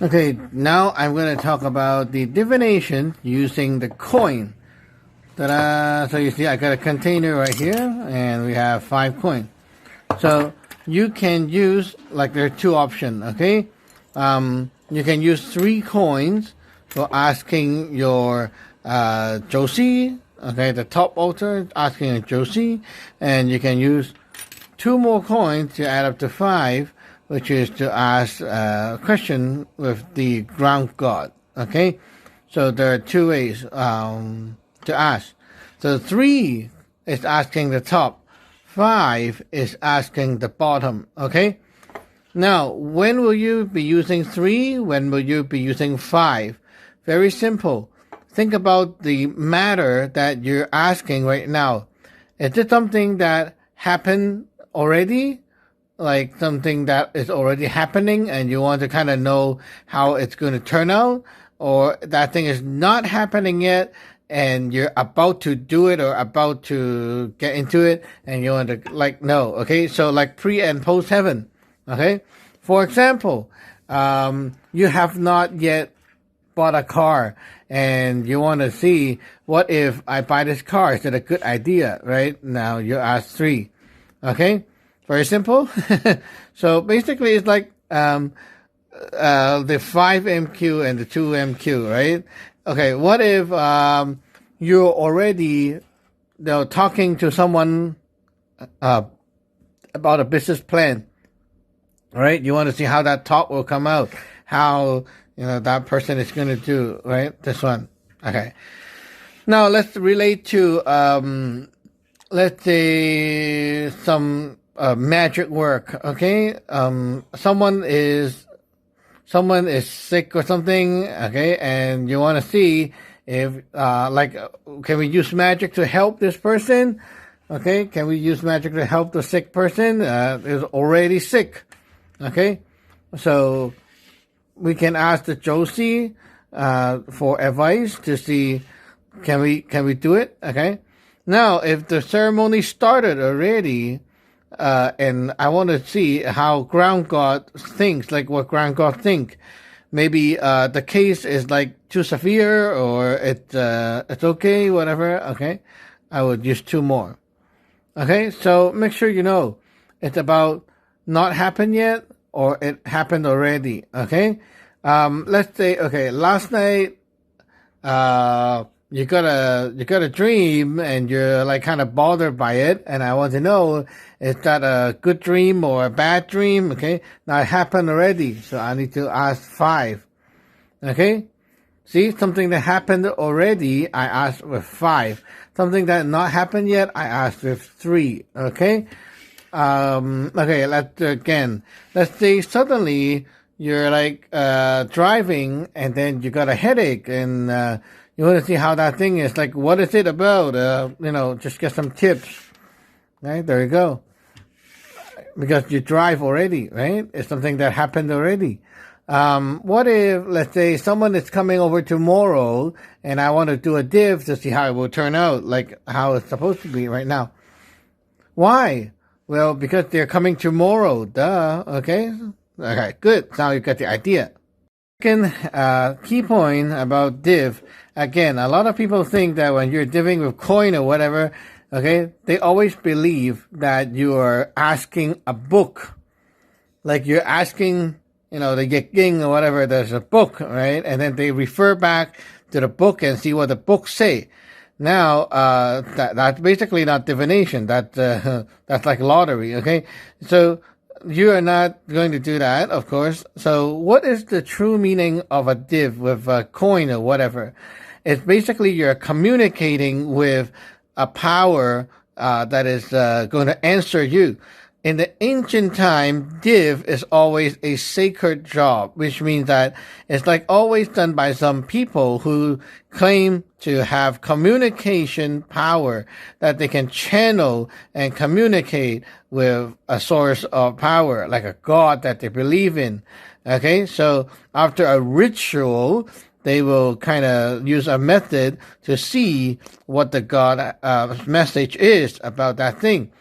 Okay, now I'm going to talk about the divination using the coin. Ta-da! So you see I got a container right here and we have 5 coins. So you can use, like there are 2 options, okay? You can use 3 coins for asking your Josie, okay, the top altar, asking a Josie, and you can use 2 more coins to add up to 5, which is to ask a question with the ground god, okay? So there are 2 ways to ask. So 3 is asking the top, 5 is asking the bottom, okay? Now, when will you be using 3? When will you be using 5? Very simple. Think about the matter that you're asking right now. Is it something that happened already? Like something that is already happening and you want to kind of know how it's going to turn out? Or that thing is not happening yet and you're about to do it or about to get into it and you want to know, okay? So like pre and post heaven, okay? For example, you have not yet bought a car and you want to see, what if I buy this car? Is it a good idea, right? Now you ask 3, okay? Very simple. So basically it's like the 5MQ and the 2MQ, right? Okay, what if you're already talking to someone about a business plan, right? You want to see how that talk will come out, how that person is going to do, right? This one. Okay. Now let's relate to let's say some magic work, okay? Someone is sick or something, okay, and you want to see if can we use magic to help this person? Okay, can we use magic to help the sick person? Is already sick, okay? So we can ask the Josie for advice to see can we do it, okay? Now, if the ceremony started already, and I want to see how ground god thinks, like what ground god think. Maybe the case is like too severe or it's okay, whatever. Okay, I would use 2 more. Okay, so make sure it's about not happened yet or it happened already. Okay, let's say last night you got a dream and you're like kind of bothered by it, and I want to know, is that a good dream or a bad dream? Okay, now it happened already, so I need to ask 5. Okay, see, something that happened already, I asked with 5. Something that not happened yet, I asked with 3. Okay, okay, let's say suddenly you're like driving and then you got a headache and you want to see how that thing is, like what is it about, just get some tips. Right, there you go. Because you drive already, right? It's something that happened already. What if, let's say, someone is coming over tomorrow and I want to do a div to see how it will turn out, like how it's supposed to be right now. Why? Well, because they're coming tomorrow, duh, okay? Okay, good. Now you got the idea. Second key point about div, again, a lot of people think that when you're diving with coin or whatever, okay, they always believe that you are asking a book. Like you're asking, the Yik or whatever, there's a book, right? And then they refer back to the book and see what the book say. Now, that's basically not divination. That's like lottery, okay? So you are not going to do that, of course. So what is the true meaning of a div with a coin or whatever? It's basically you're communicating with a power that is going to answer you. In the ancient time, div is always a sacred job, which means that it's like always done by some people who claim to have communication power, that they can channel and communicate with a source of power, like a god that they believe in. Okay, so after a ritual, they will kind of use a method to see what the god message is about that thing.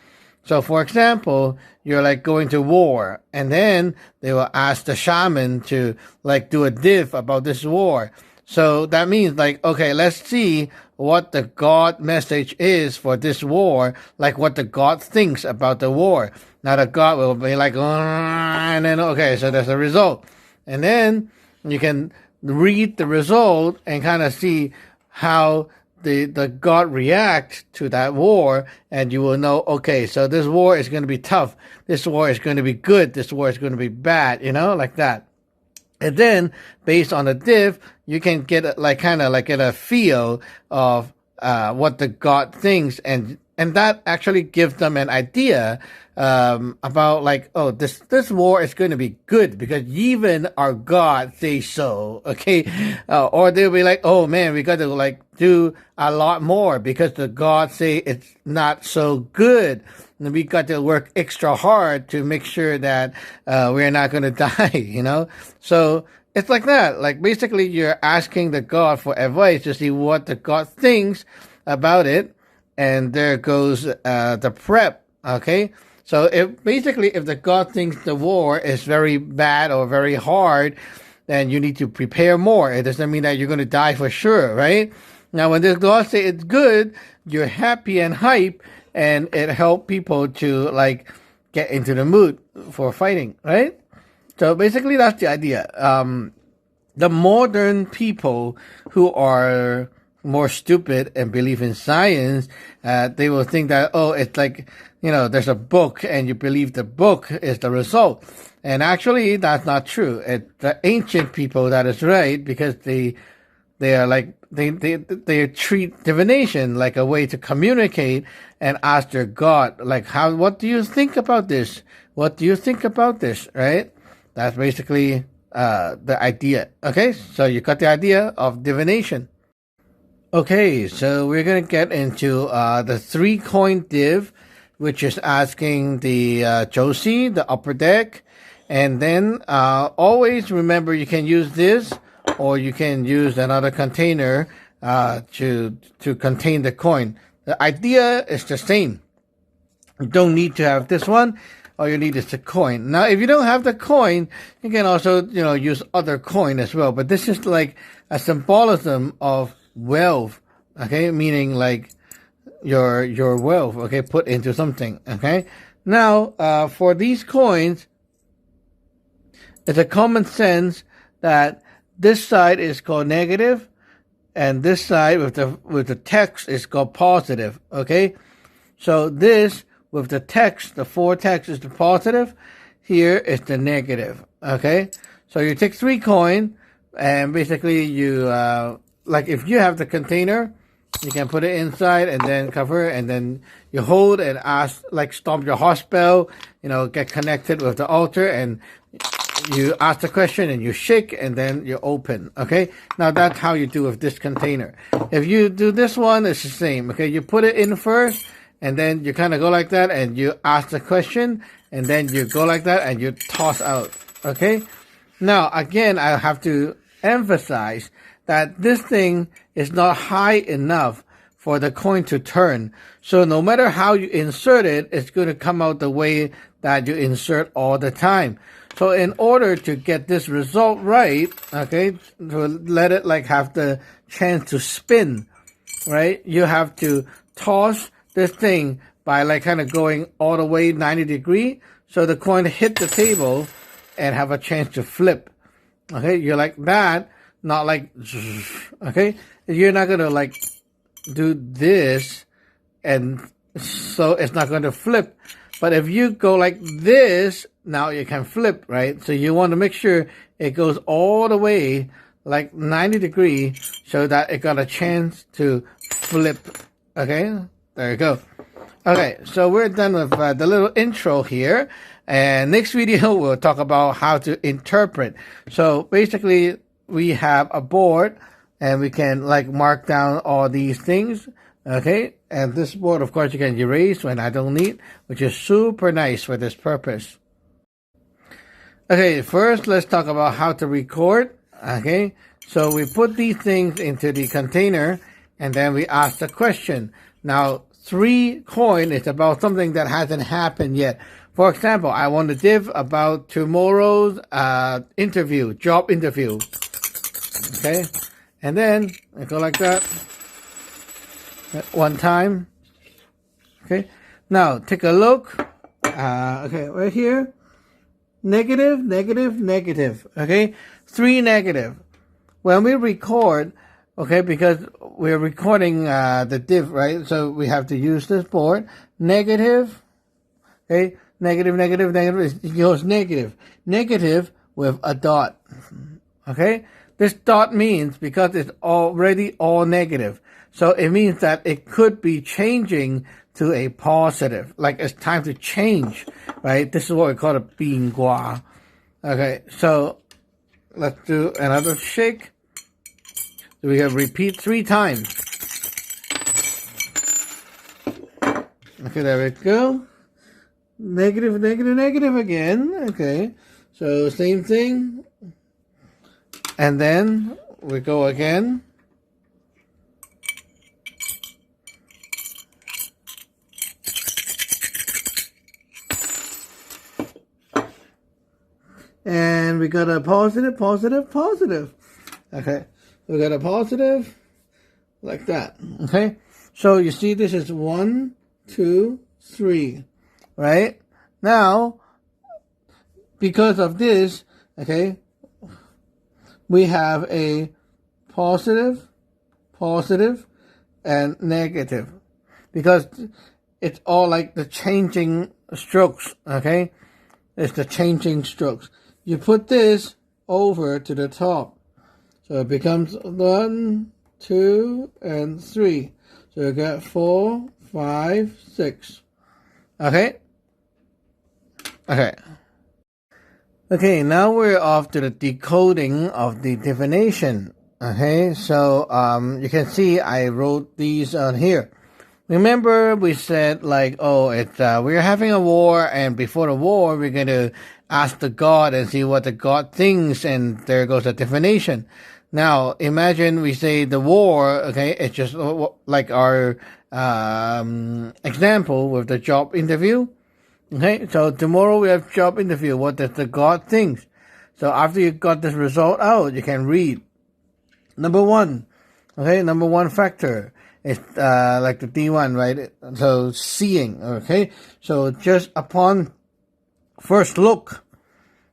So, for example, you're like going to war, and then they will ask the shaman to like do a div about this war. So that means like, okay, let's see what the God message is for this war, like what the God thinks about the war. Now the God will be like, and then, okay, so there's a result. And then you can read the result and kind of see how the God react to that war, and you will know, okay, so this war is going to be tough. This war is going to be good. This war is going to be bad, like that. And then, based on the div, you can get like kind of like get a feel of what the God thinks, and that actually gives them an idea about like, oh, this war is going to be good because even our God says so. Okay, or they'll be like, oh man, we got to like do a lot more because the God say it's not so good. And we got to work extra hard to make sure that we're not going to die, So it's like that. Like basically you're asking the God for advice to see what the God thinks about it. And there goes the prep. Okay. So if the God thinks the war is very bad or very hard, then you need to prepare more. It doesn't mean that you're going to die for sure, right? Now, when the God say it's good, you're happy and hype, and it helps people to like get into the mood for fighting, right? So basically, that's the idea. The modern people who are more stupid and believe in science, they will think that, oh, it's like, there's a book and you believe the book is the result. And actually, that's not true. It's the ancient people that is right, because they are like, they treat divination like a way to communicate and ask their God, like, what do you think about this? What do you think about this? Right? That's basically the idea. Okay, so you got the idea of divination. Okay, so we're going to get into the 3-coin div, which is asking the Josie, the upper deck. And then always remember you can use this, or you can use another container to contain the coin. The idea is the same. You don't need to have this one. All you need is the coin. Now, if you don't have the coin, you can also, use other coin as well. But this is like a symbolism of wealth, okay? Meaning like your wealth, okay, put into something, okay? Now, for these coins, it's a common sense that this side is called negative, and this side with the text is called positive, okay? So this with the text, the 4 text is the positive. Here is the negative, okay? So you take 3 coin, and basically you, like if you have the container, you can put it inside and then cover it, and then you hold and ask, like stomp your horse bell, get connected with the altar, and you ask the question and you shake and then you open, okay? Now that's how you do with this container. If you do this one, it's the same, okay? You put it in first, and then you kind of go like that, and you ask the question, and then you go like that, and you toss out, okay? Now, again, I have to emphasize that this thing is not high enough for the coin to turn. So no matter how you insert it, it's going to come out the way that you insert all the time. So in order to get this result right, okay, to let it like have the chance to spin, right, you have to toss this thing by like kind of going all the way 90 degrees, so the coin hit the table and have a chance to flip. Okay, you're like that, not like, okay, you're not going to like do this, and so it's not going to flip. But if you go like this, now you can flip, right? So you want to make sure it goes all the way like 90 degrees so that it got a chance to flip. Okay, there you go. Okay, so we're done with the little intro here. And next video, we'll talk about how to interpret. So basically, we have a board, and we can like mark down all these things. Okay, and this board, of course, you can erase when I don't need, which is super nice for this purpose. Okay, first let's talk about how to record. Okay, so we put these things into the container, and then we ask the question. Now, 3 coin is about something that hasn't happened yet. For example, I want to div about tomorrow's interview, job interview. Okay, and then I go like that 1 time. Okay, now take a look. Okay, right here, negative, negative, negative. Okay, 3 negative. When we record, okay, because we're recording the div, right? So we have to use this board. Negative, okay, negative, negative, negative. It goes negative. Negative with a dot, okay? This dot means because it's already all negative. So it means that it could be changing to a positive. Like it's time to change, right? This is what we call a 变卦. Okay, so let's do another shake. So we have repeat 3 times. Okay, there we go. Negative, negative, negative again. Okay, so same thing. And then we go again. And we got a positive, positive, positive. Okay. We got a positive like that. Okay. So you see this is 1, 2, 3. Right? Now, because of this, okay, we have a positive, positive, and negative. Because it's all like the changing strokes. Okay? It's the changing strokes. You put this over to the top. So it becomes 1, 2, and 3. So you get 4, 5, 6. Okay? Okay. Okay, now we're off to the decoding of the divination. Okay, so you can see I wrote these on here. Remember we said like, oh, it's we're having a war, and before the war we're going to ask the god and see what the god thinks, and there goes the divination. Now, imagine we say the war, okay, it's just like our example with the job interview. Okay, so tomorrow we have job interview. What does the god think? So after you got this result out, you can read. Number 1, okay, number 1 factor is like the D1, right? So seeing, okay? So just upon first look,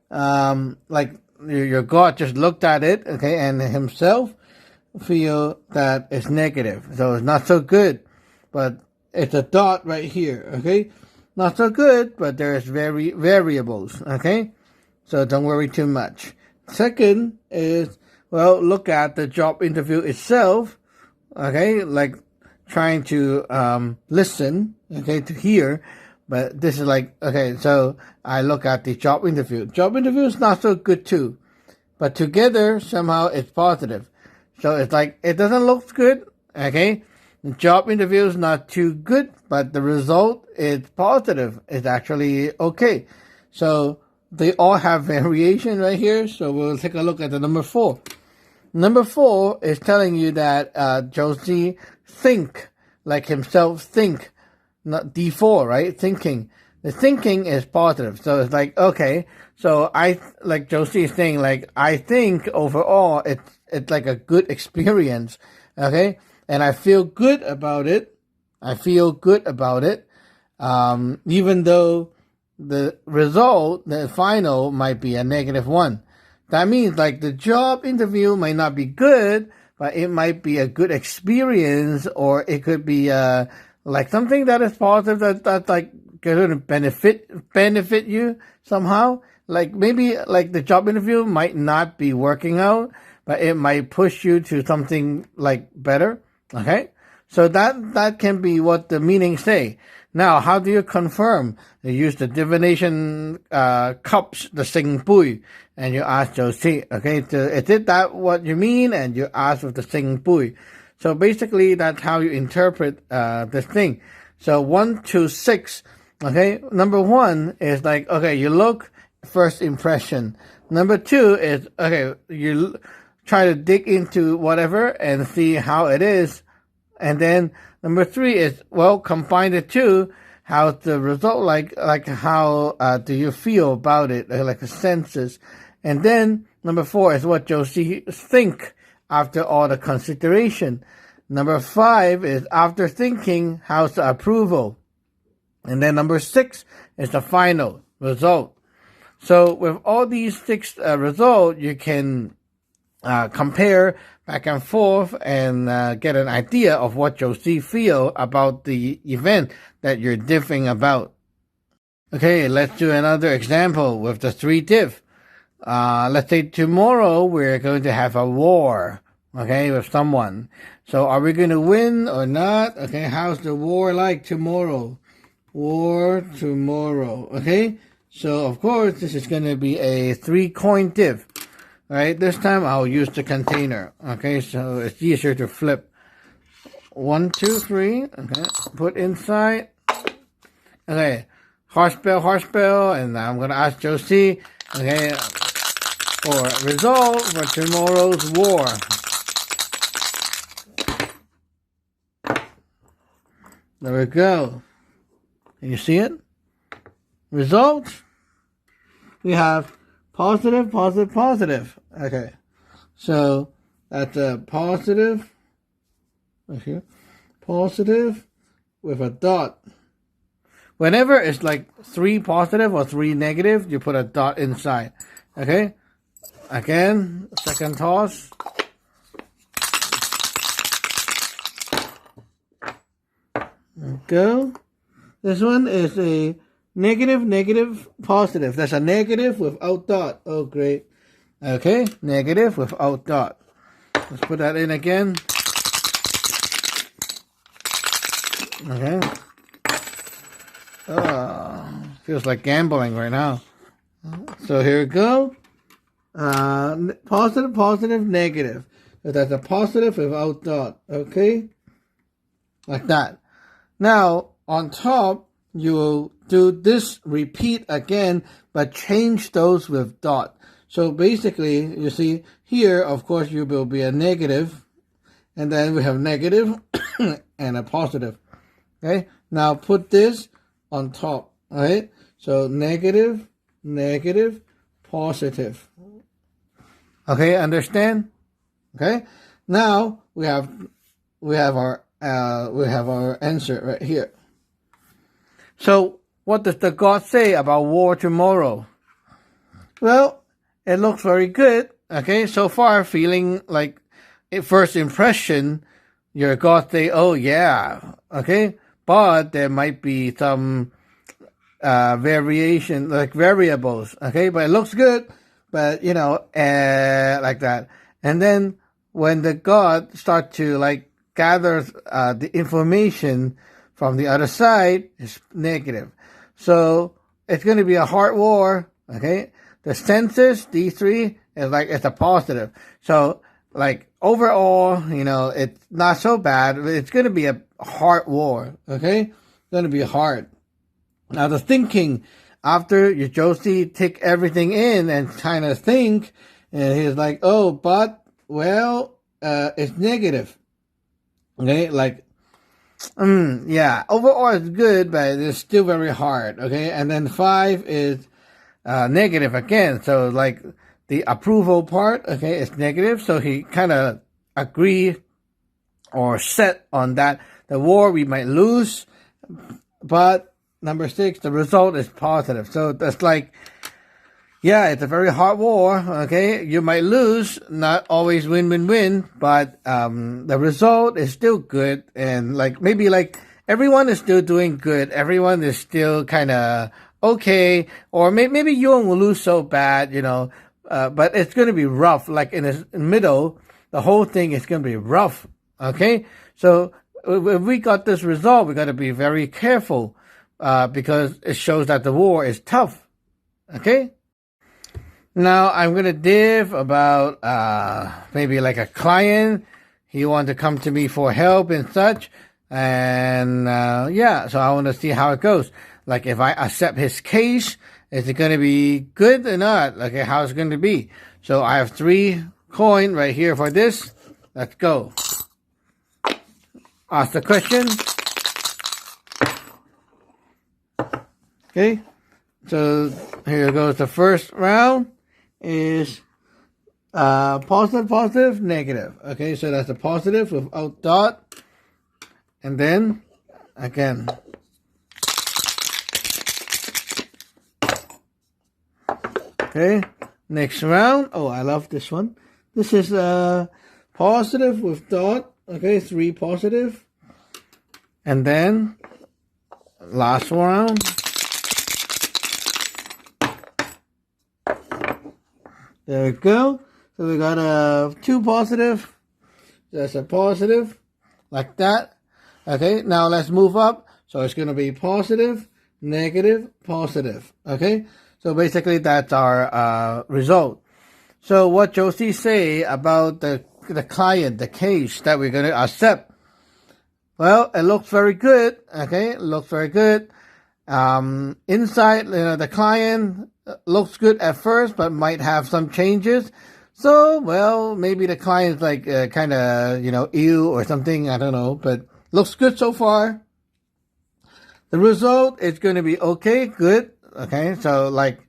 like your God just looked at it, okay, and himself feel that it's negative. So it's not so good, but it's a dot right here, okay? Not so good, but there's variables, okay? So don't worry too much. Second is, well, look at the job interview itself, okay? Like trying to listen, okay, to hear. But this is like, okay, so I look at the job interview. Job interview is not so good too. But together, somehow it's positive. So it's like, it doesn't look good, okay? The job interview is not too good, but the result is positive. It's actually okay. So they all have variation right here. So we'll take a look at the number 4. Number 4 is telling you that Josie think, like himself think. Not D4, right? Thinking. The thinking is positive. So it's like, okay, so like Josie is saying, like, I think overall it's like a good experience, okay? And I feel good about it. I feel good about it. Even though the result, the final, might be a -1. That means like the job interview might not be good, but it might be a good experience, or it could be like something that is positive that's like going to benefit you somehow. Like maybe like the job interview might not be working out, but it might push you to something like better. Okay, so that can be what the meanings say. Now, how do you confirm? You use the divination cups, the sing bui, and you ask Josie, okay, is it that what you mean? And you ask with the sing bui. So basically, that's how you interpret this thing. So 1 to 6, okay. Number 1 is like, okay, you look, first impression. Number 2 is, okay, you try to dig into whatever and see how it is And then number 3 is, well, combine the two. How's the result like how do you feel about it, like the senses? And then number 4 is what Josie think after all the consideration. Number 5 is after thinking, how's the approval? And then number 6 is the final result. So with all these 6 results, you can compare back and forth and get an idea of what Josie feel about the event that you're diffing about. Okay, let's do another example with the 3 diff. Let's say tomorrow we're going to have a war, okay, with someone. So are we going to win or not? Okay, how's the war like tomorrow? War tomorrow, okay? So, of course, this is going to be a 3-coin diff. Right, this time I'll use the container. Okay, so it's easier to flip. 1, 2, 3. Okay, put inside. Okay, horse-bell, and now I'm gonna ask Josie. Okay, for result for tomorrow's war. There we go. Can you see it? Results. We have positive, positive, positive. Okay, so that's a positive. Okay, positive with a dot. Whenever it's like 3 positive or 3 negative, you put a dot inside. Okay, again, second toss. Go. This one is a negative, negative, positive. That's a negative without dot. Oh, great. Okay, negative without dot. Let's put that in again. Okay. Feels like gambling right now. So here we go. Positive, positive, negative. So that's a positive without dot. Okay? Like that. Now, on top, you will do this repeat again, but change those with dot. So basically, you see here, of course, you will be a negative, and then we have negative and a positive. Okay, now put this on top. All right, so negative, negative, positive. Okay, understand? Okay, now we have our answer right here. So, what does the God say about war tomorrow? Well, it looks very good. Okay, so far feeling like at first impression, your God say, oh yeah, okay, but there might be some variation, like variables. Okay, but it looks good, but you know, like that. And then when the God start to like gather the information from the other side, is negative. So it's going to be a hard war. Okay, the census D3 is like it's a positive. So like overall, you know, it's not so bad. It's going to be a hard war. Okay, it's going to be hard. Now the thinking after you Josie take everything in and kind of think, and he's like, oh, but well, it's negative. Okay, like. Yeah, overall it's good, but it's still very hard. Okay, and then 5 is negative again. So like the approval part, okay, is negative. So he kind of agree or set on that the war we might lose, but number 6, the result is positive. So that's like, yeah, it's a very hard war. Okay, you might lose, not always win, but the result is still good, and like maybe like everyone is still doing good. Everyone is still kind of okay, or maybe you won't lose so bad, you know. But it's going to be rough. Like in the middle, the whole thing is going to be rough. Okay, so if we got this result, we got to be very careful because it shows that the war is tough. Okay. Now, I'm going to div about maybe like a client. He wanted to come to me for help and such. And yeah, so I want to see how it goes. Like if I accept his case, is it going to be good or not? Like how it's going to be. So I have 3 coin right here for this. Let's go. ask the question. Okay, so here goes the first round is positive, positive, negative. Okay, so that's a positive without dot. And then, again. Okay, next round. Oh, I love this one. This is positive with dot. Okay, 3 positive. And then, last round. There we go. So we got 2 positive. That's a positive. Like that. Okay, now let's move up. So it's going to be positive, negative, positive. Okay, so basically that's our result. So what Josie say about the client, the case that we're going to accept? Well, it looks very good. Okay, it looks very good. Inside, the client looks good at first, but might have some changes. So, well, maybe the client's like kind of, ill or something. I don't know, but looks good so far. The result is going to be okay, good. Okay, so like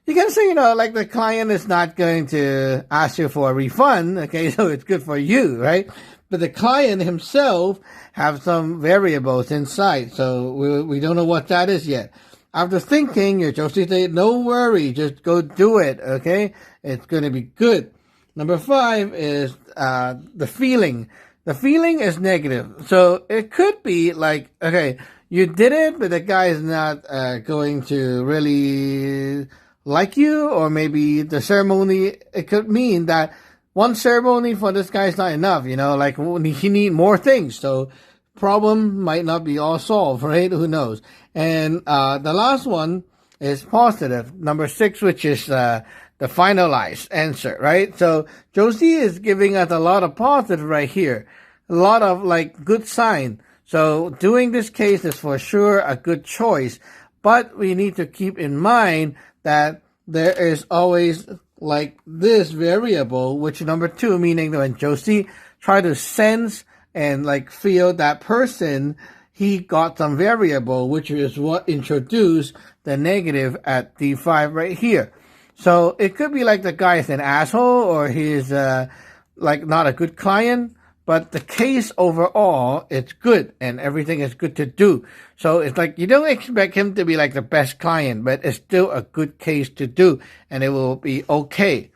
you can say, like the client is not going to ask you for a refund. Okay, so it's good for you, right? But the client himself have some variables inside, so we don't know what that is yet. After thinking, your Josie say, no worry, just go do it, okay? It's going to be good. Number 5 is the feeling. The feeling is negative. So it could be like, okay, you did it, but the guy is not going to really like you, or maybe the ceremony, it could mean that one ceremony for this guy is not enough, like he need more things. So problem might not be all solved, right? Who knows? And the last one is positive. Number 6, which is the finalized answer, right? So Josie is giving us a lot of positive right here. A lot of like good sign. So doing this case is for sure a good choice. But we need to keep in mind that there is always like this variable, which number 2, meaning that when Josie try to sense and like feel that person, he got some variable, which is what introduced the negative at D5 right here. So it could be like the guy is an asshole, or he's like not a good client, but the case overall, it's good and everything is good to do. So it's like you don't expect him to be like the best client, but it's still a good case to do and it will be okay.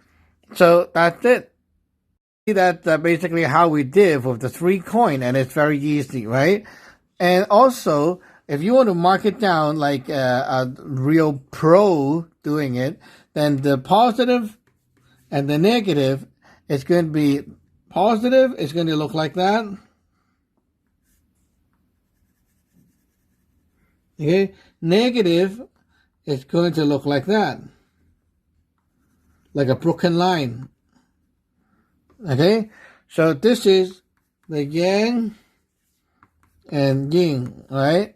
So that's it. That's basically how we did with the 3 coin, and it's very easy, right? And also, if you want to mark it down like a real pro doing it, then the positive and the negative is going to be positive. It's going to look like that. Okay. Negative is going to look like that. Like a broken line. Okay. So this is the yang and yin, right?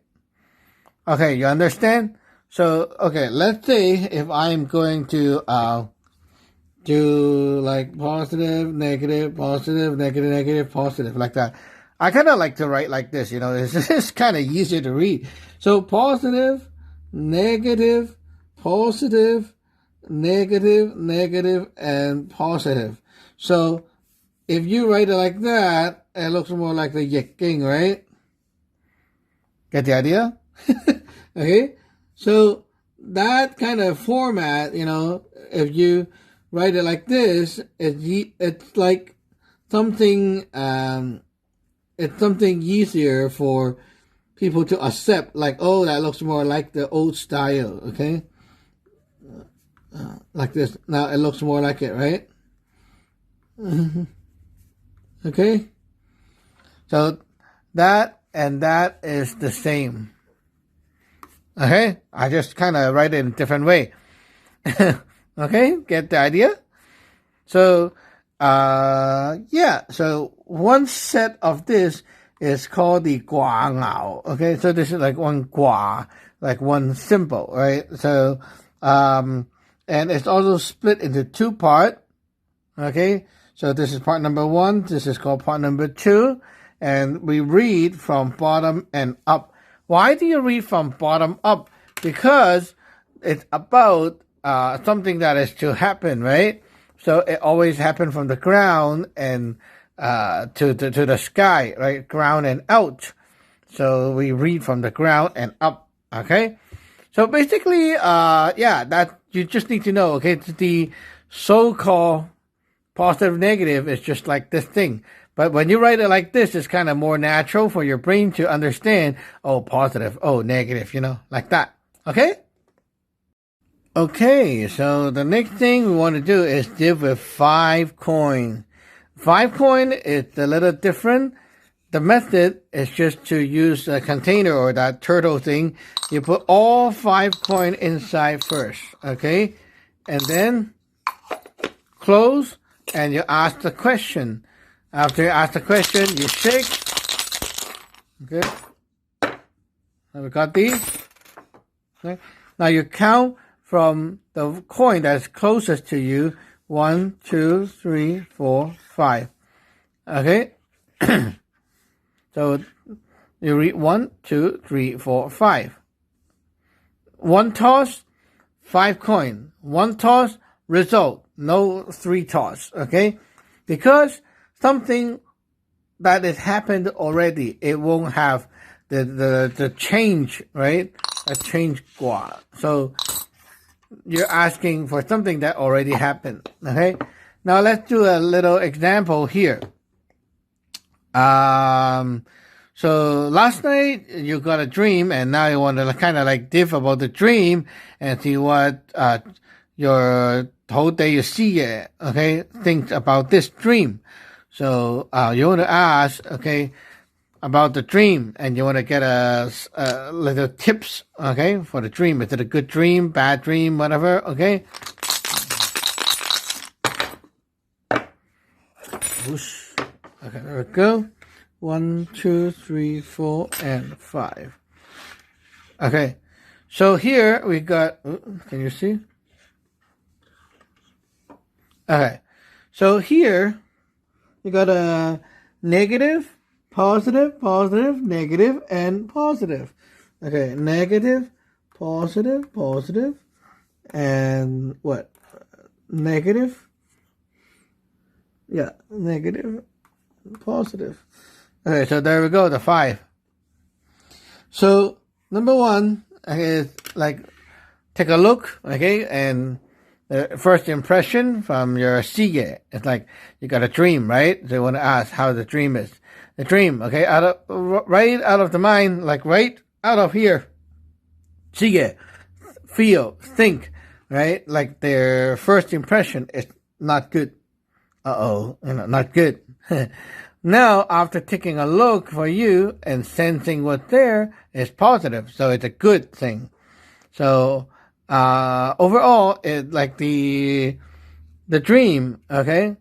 Okay, you understand? So, okay, let's say if I'm going to do like positive, negative, positive, negative, negative, positive, like that. I kind of like to write like this, it's just kind of easier to read. So positive, negative, positive, negative, negative, and positive. So if you write it like that, it looks more like the Yiking, right? Get the idea? Okay? So that kind of format, if you write it like this, it's like something, it's something easier for people to accept, like, oh, that looks more like the old style, okay? Like this. Now it looks more like it, right? Okay? So that and that is the same. Okay? I just kind of write it in a different way. Okay? Get the idea? So, yeah. So one set of this is called the Gua Ngao. Okay? So this is like one Gua, like one symbol, right? So, and it's also split into 2 parts. Okay? So this is part number 1. This is called part number 2. and we read from bottom and up. Why do you read from bottom up? Because it's about something that is to happen, right? So it always happens from the ground and to the sky, right? Ground and out. So we read from the ground and up. Okay. So basically, that you just need to know. Okay, the so-called positive negative is just like this thing. But when you write it like this, it's kind of more natural for your brain to understand. Oh, positive. Oh, negative. Like that. Okay. Okay, so the next thing we want to do is deal with 5 coin. 5 coin is a little different. The method is just to use a container or that turtle thing. You put all 5 coin inside first, okay? And then close and you ask the question. After you ask the question, you shake. Okay. Now we got these. Okay. Now you count from the coin that's closest to you. 1, 2, 3, 4, 5. Okay? So you read 1, 2, 3, 4, 5. One toss, 5 coin. One toss, result. No 3 toss. Okay? Because something that has happened already, it won't have the change, right? A change gua. So you're asking for something that already happened. Okay? Now let's do a little example here. So last night you got a dream, and now you want to kind of like diff about the dream and see what your whole day you see it, okay, think about this dream. So you want to ask, okay, about the dream, and you want to get a little tips, okay, for the dream. Is it a good dream, bad dream, whatever, okay? Whoosh. Okay, there we go. 1, 2, 3, 4, and 5. Okay, so here we got, can you see? Okay, so here you got a negative, positive, positive, negative, and positive. Okay, negative, positive, positive, and what? Negative. Yeah, negative, positive. Okay, so there we go, the 5. So number 1 is like take a look, okay, and the first impression from your sigue. It's like you got a dream, right? So you want to ask how the dream is. The dream, okay, right out of the mind, like right out of here. Sigue, feel, think, right? Like their first impression is not good. Not good. Now, after taking a look for you and sensing what's there, is positive. So it's a good thing. So overall, it like the dream, okay,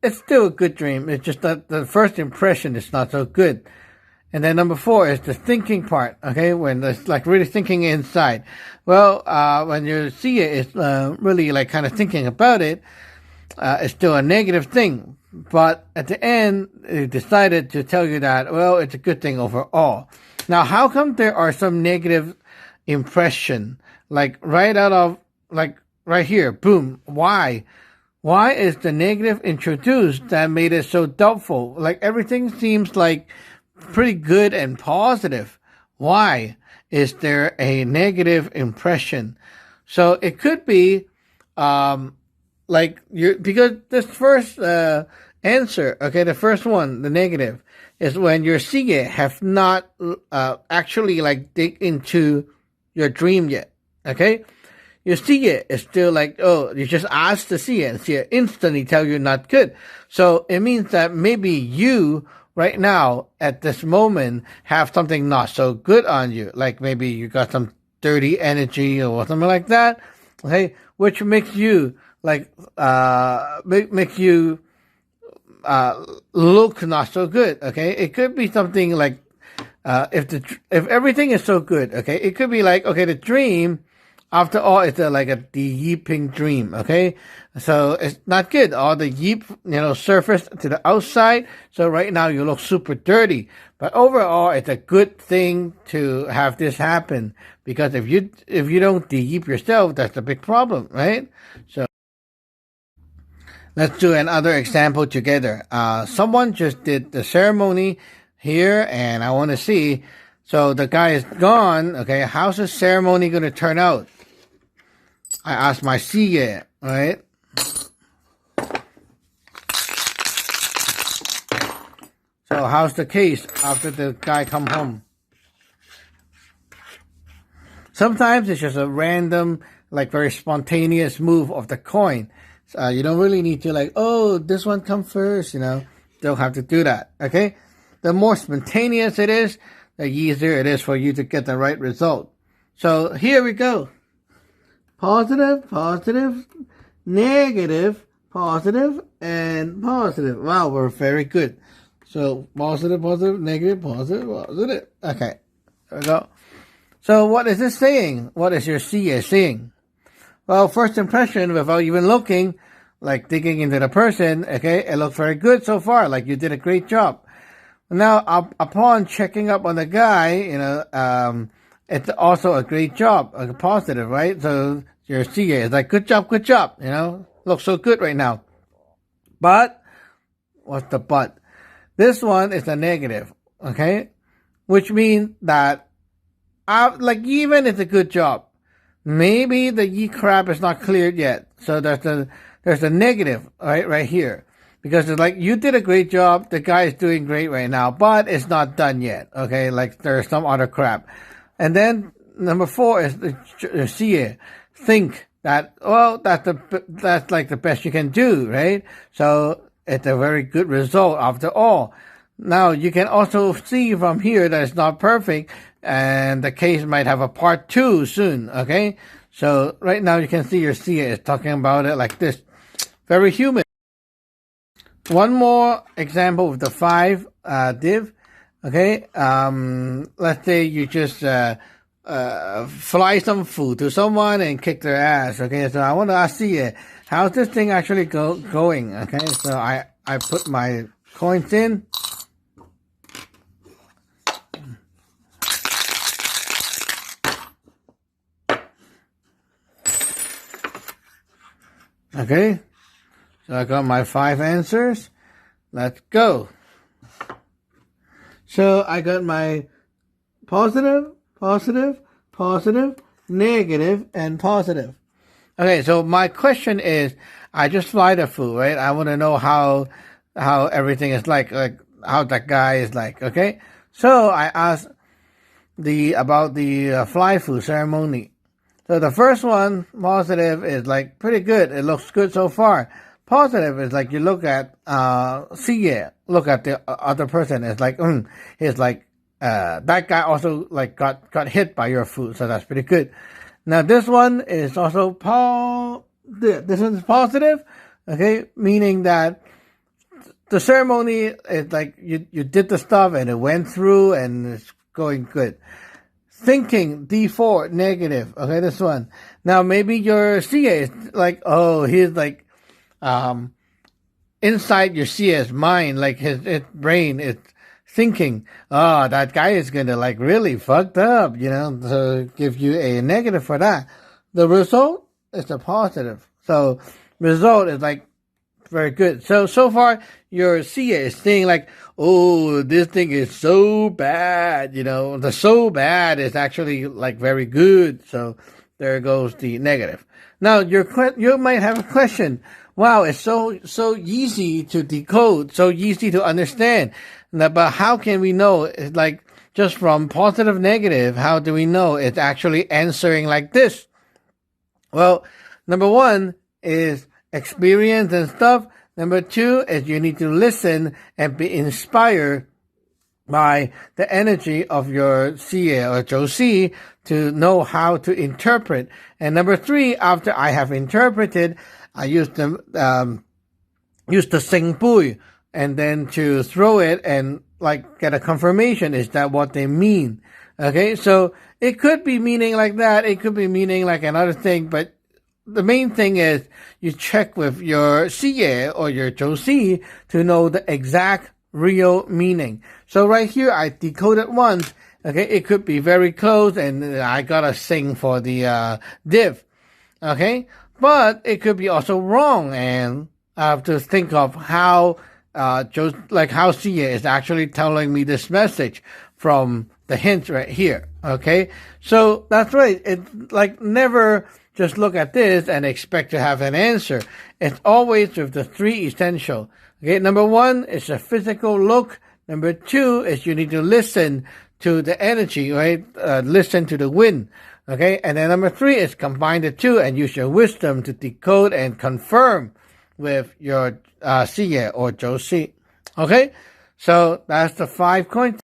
it's still a good dream. It's just that the first impression is not so good. And then number 4 is the thinking part, okay, when it's like really thinking inside. Well, when you see it, it's really like kind of thinking about it. It's still a negative thing. But at the end, they decided to tell you that, well, it's a good thing overall. Now, how come there are some negative impression? Like right out of, like right here, boom. Why? Why is the negative introduced that made it so doubtful? Like everything seems like pretty good and positive. Why is there a negative impression? So it could be, because this first answer, okay, the first one, the negative, is when your sigue have not actually like dig into your dream yet, okay? Your sigue is still like, oh, you just ask the sigue and sigue instantly tell you not good. So it means that maybe you right now at this moment have something not so good on you. Like maybe you got some dirty energy or something like that, okay? Which makes you like make you look not so good, okay? It could be something like if everything is so good, okay, it could be like, okay, the dream After all, it's like the yeeping dream, okay? So it's not good. All the yeep, surfaced to the outside. So right now you look super dirty. But overall, it's a good thing to have this happen, because if you don't de-yeep yourself, that's a big problem, right? So let's do another example together. Someone just did the ceremony here, and I want to see. So the guy is gone. Okay, how's the ceremony going to turn out? I asked my siye, right? So how's the case after the guy come home? Sometimes it's just a random, like very spontaneous move of the coin. You don't really need to like, oh, this one come first, Don't have to do that, okay? The more spontaneous it is, the easier it is for you to get the right result. So here we go. Positive, positive, negative, positive, and positive. Wow, we're very good. So positive, positive, negative, positive, positive. Okay, there we go. So what is this saying? What is your siye saying? Well, first impression, without even looking, like digging into the person, okay, it looks very good so far. Like you did a great job. Now, upon checking up on the guy, it's also a great job, a positive, right? So your siye is like, good job, looks so good right now. But, what's the but? This one is a negative, okay? Which means that, even it's a good job, maybe the yi crab is not cleared yet. So there's a negative, right here. Because it's like, you did a great job, the guy is doing great right now, but it's not done yet, okay? Like, there's some other crap. And then, number 4 is the siye. Think that, well, that's like the best you can do, right? So, it's a very good result after all. Now, you can also see from here that it's not perfect, and the case might have a part 2 soon, okay? So, right now you can see your siye is talking about it like this. Very human. One more example with the 5 div, okay? Let's say you just fly some food to someone and kick their ass, okay? So I want to ask you, how's this thing actually going, okay? So I put my coins in. Okay? So I got my 5 answers. Let's go. So I got my positive, positive, positive, negative, and positive. Okay, so my question is, I just fly the food, right? I want to know how everything is like how that guy is like, okay? So I asked about the fly food ceremony. So the first one, positive, is like pretty good. It looks good so far. Positive is like you look at siye, look at the other person. It's like he's like that guy also like got hit by your food, so that's pretty good. Now this one is also this one is positive, okay, meaning that the ceremony is like you did the stuff and it went through and it's going good. Thinking, D4, negative, okay, this one. Now maybe your siye is like, oh, he's like inside your siye's mind, like his brain is thinking, oh, that guy is gonna like really fucked up, so give you a negative for that. The result is a positive. So result is like very good. So far your siye is saying like, oh, this thing is so bad, the so bad is actually like very good. So there goes the negative. Now you might have a question. Wow, it's so easy to decode, so easy to understand. But how can we know? It's like just from positive, negative, how do we know it's actually answering like this? Well, number 1 is experience and stuff. Number 2 is you need to listen and be inspired by the energy of your siye or zhouxi to know how to interpret. And number 3, after I have interpreted, I use the sing bui and then to throw it and like get a confirmation. Is that what they mean? Okay, so it could be meaning like that. It could be meaning like another thing, but the main thing is you check with your 师爷 or your 周师 to know the exact real meaning. So right here, I decoded once. Okay, it could be very close, and I gotta sing for the div. Okay, but it could be also wrong, and I have to think of how how 师爷 is actually telling me this message from the hint right here. Okay, so that's right. It's like never just look at this and expect to have an answer. It's always with the three essential. Okay, number one is a physical look. Number two is you need to listen to the energy, right? Listen to the wind. Okay, and then number three is combine the two and use your wisdom to decode and confirm with your 师爷 or 周师. Okay, so that's the 5 coins.